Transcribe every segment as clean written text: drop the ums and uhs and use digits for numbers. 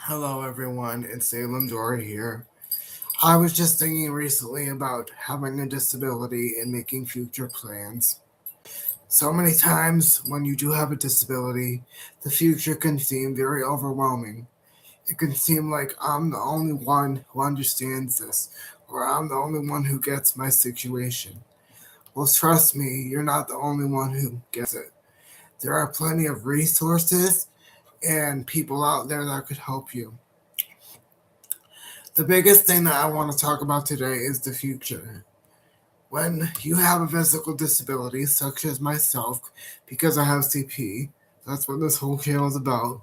Hello, everyone. It's Salem Dora here. I was just thinking recently about having a disability and making future plans. So many times when you do have a disability, the future can seem very overwhelming. It can seem like I'm the only one who understands this, or I'm the only one who gets my situation. Well, trust me, you're not the only one who gets it. There are plenty of resources and people out there that could help you. The biggest thing that I want to talk about today is the future. When you have a physical disability, such as myself, because I have CP, that's what this whole channel is about,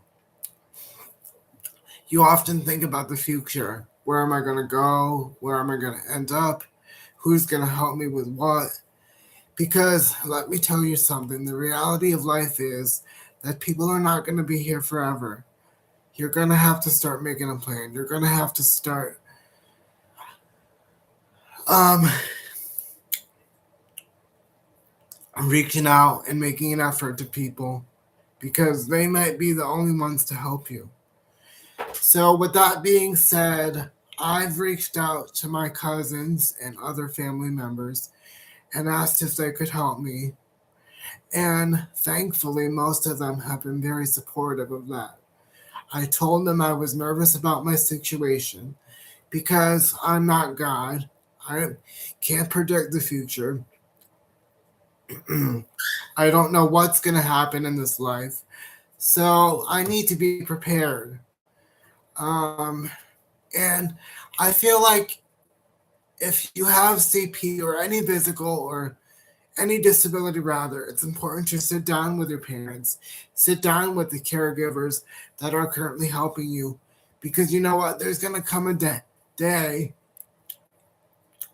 you often think about the future. Where am I going to go? Where am I going to end up? Who's going to help me with what? Because let me tell you something, the reality of life is that people are not going to be here forever. You're going to have to start making a plan. You're going to have to start um, reaching out and making an effort to people because they might be the only ones to help you. So, with that being said, I've reached out to my cousins and other family members and asked if they could help me. And thankfully, most of them have been very supportive of that. I told them I was nervous about my situation because I'm not God. I can't predict the future. I don't know what's going to happen in this life. So I need to be prepared. Um, and I feel like if you have CP or any physical or any disability, rather, it's important to sit down with your parents, sit down with the caregivers that are currently helping you. Because you know what? There's going to come a day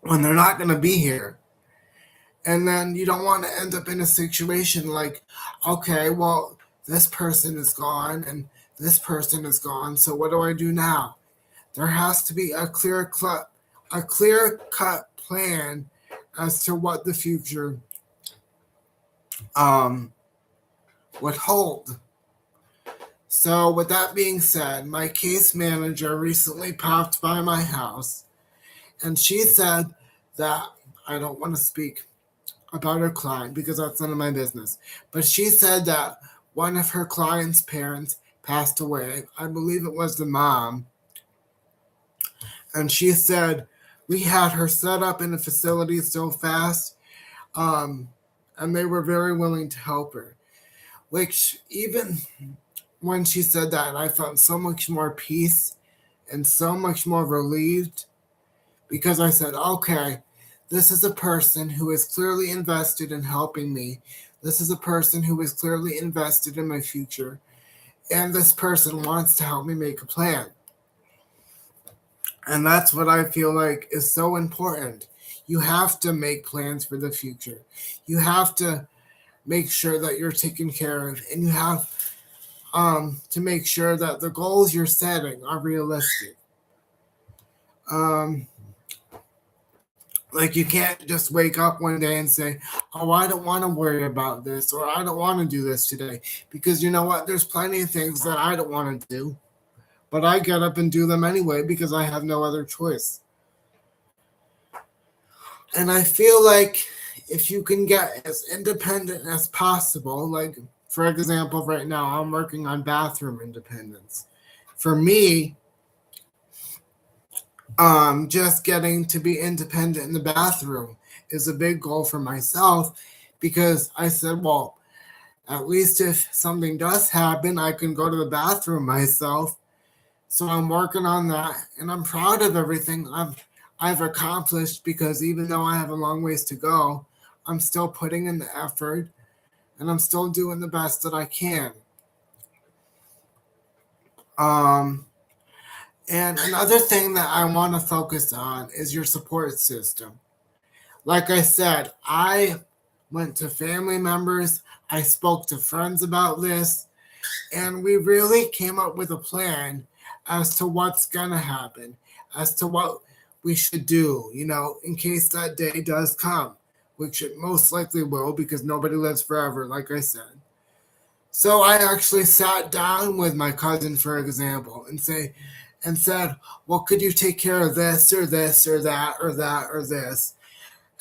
when they're not going to be here. And then you don't want to end up in a situation like, okay, well, this person is gone and this person is gone. So what do I do now? There has to be a clear cut plan as to what the future um, would hold. So, with that being said, my case manager recently popped by my house and she said that I don't want to speak about her client because that's none of my business. But she said that one of her client's parents passed away. I believe it was the mom. And she said we had her set up in a facility so fast, um, and they were very willing to help her. Which, even when she said that, I felt so much more peace and so much more relieved because I said, okay, this is a person who is clearly invested in helping me. This is a person who is clearly invested in my future. And this person wants to help me make a plan. And that's what I feel like is so important. You have to make plans for the future. You have to make sure that you're taken care of, and you have to make sure that the goals you're setting are realistic. Um, like you can't just wake up one day and say, "Oh, I don't want to worry about this," or "I don't want to do this today," because you know what? There's plenty of things that I don't want to do, but I get up and do them anyway because I have no other choice. And I feel like if you can get as independent as possible, like for example, right now I'm working on bathroom independence. For me, just getting to be independent in the bathroom is a big goal for myself because I said, well, at least if something does happen, I can go to the bathroom myself. So I'm working on that, and I'm proud of everything I've accomplished because even though I have a long ways to go, I'm still putting in the effort and I'm still doing the best that I can. Um, and another thing that I want to focus on is your support system. Like I said, I went to family members, I spoke to friends about this, and we really came up with a plan as to what's going to happen, as to what we should do, in case that day does come, which it most likely will because nobody lives forever, like I said. So I actually sat down with my cousin, for example, and said, "Well, could you take care of this or this or that or that or this?"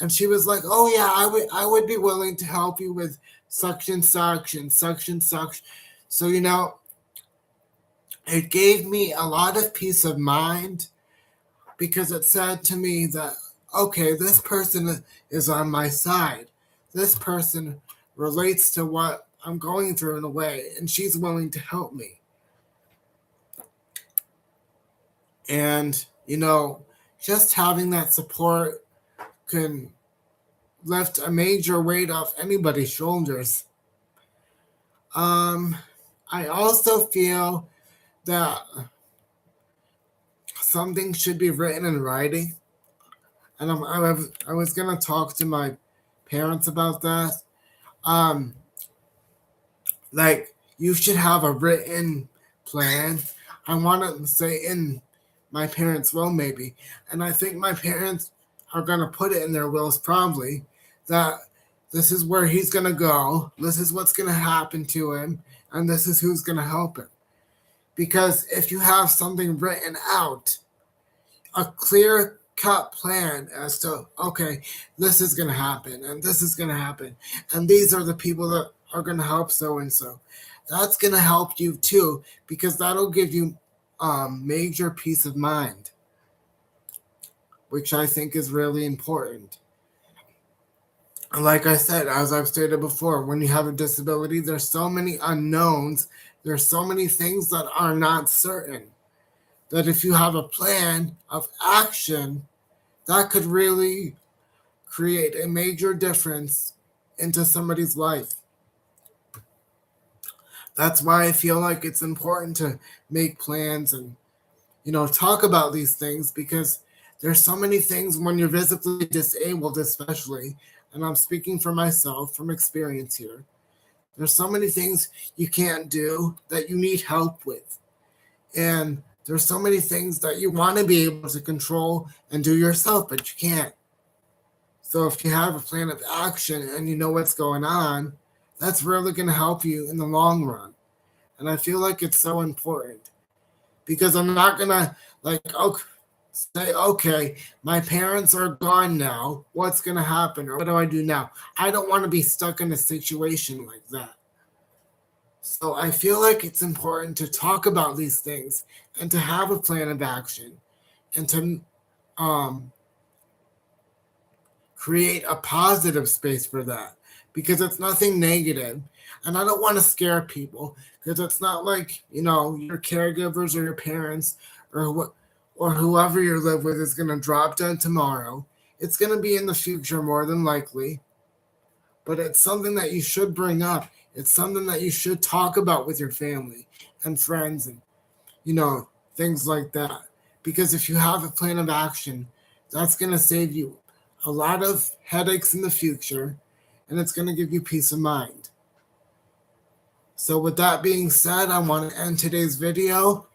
And she was like, "Oh yeah, I would be willing to help you with such and such and such and such." So it gave me a lot of peace of mind because it said to me that, okay, this person is on my side. This person relates to what I'm going through in a way, and she's willing to help me. And, just having that support can lift a major weight off anybody's shoulders. Um, I also feel that something should be written in writing. And I was going to talk to my parents about that. Um, like, you should have a written plan. I want to say in my parents' will, maybe. And I think my parents are going to put it in their wills probably that this is where he's going to go, this is what's going to happen to him, and this is who's going to help him. Because if you have something written out, a clear cut plan as to, okay, this is going to happen, and this is going to happen, and these are the people that are going to help so and so, that's going to help you too, because that'll give you major peace of mind, which I think is really important. And like I said, as I've stated before, when you have a disability, there's so many unknowns, there's so many things that are not certain, that if you have a plan of action, that could really create a major difference into somebody's life. That's why I feel like it's important to make plans and, talk about these things, because there's so many things when you're visibly disabled, especially, and I'm speaking for myself from experience here. There's so many things you can't do that you need help with. And there's so many things that you want to be able to control and do yourself, but you can't. So if you have a plan of action and you know what's going on, that's really going to help you in the long run. And I feel like it's so important, because I'm not going to say, okay, my parents are gone now. What's going to happen? Or what do I do now? I don't want to be stuck in a situation like that. So I feel like it's important to talk about these things and to have a plan of action and to create a positive space for that, because it's nothing negative. And I don't want to scare people, because it's not like, your caregivers or your parents or whoever you live with is going to drop dead tomorrow. It's going to be in the future more than likely. But it's something that you should bring up. It's something that you should talk about with your family and friends and, things like that. Because if you have a plan of action, that's going to save you a lot of headaches in the future, and it's going to give you peace of mind. So with that being said, I want to end today's video.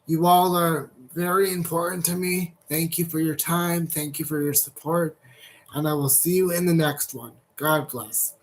You all are very important to me. Thank you for your time. Thank you for your support. And I will see you in the next one. God bless.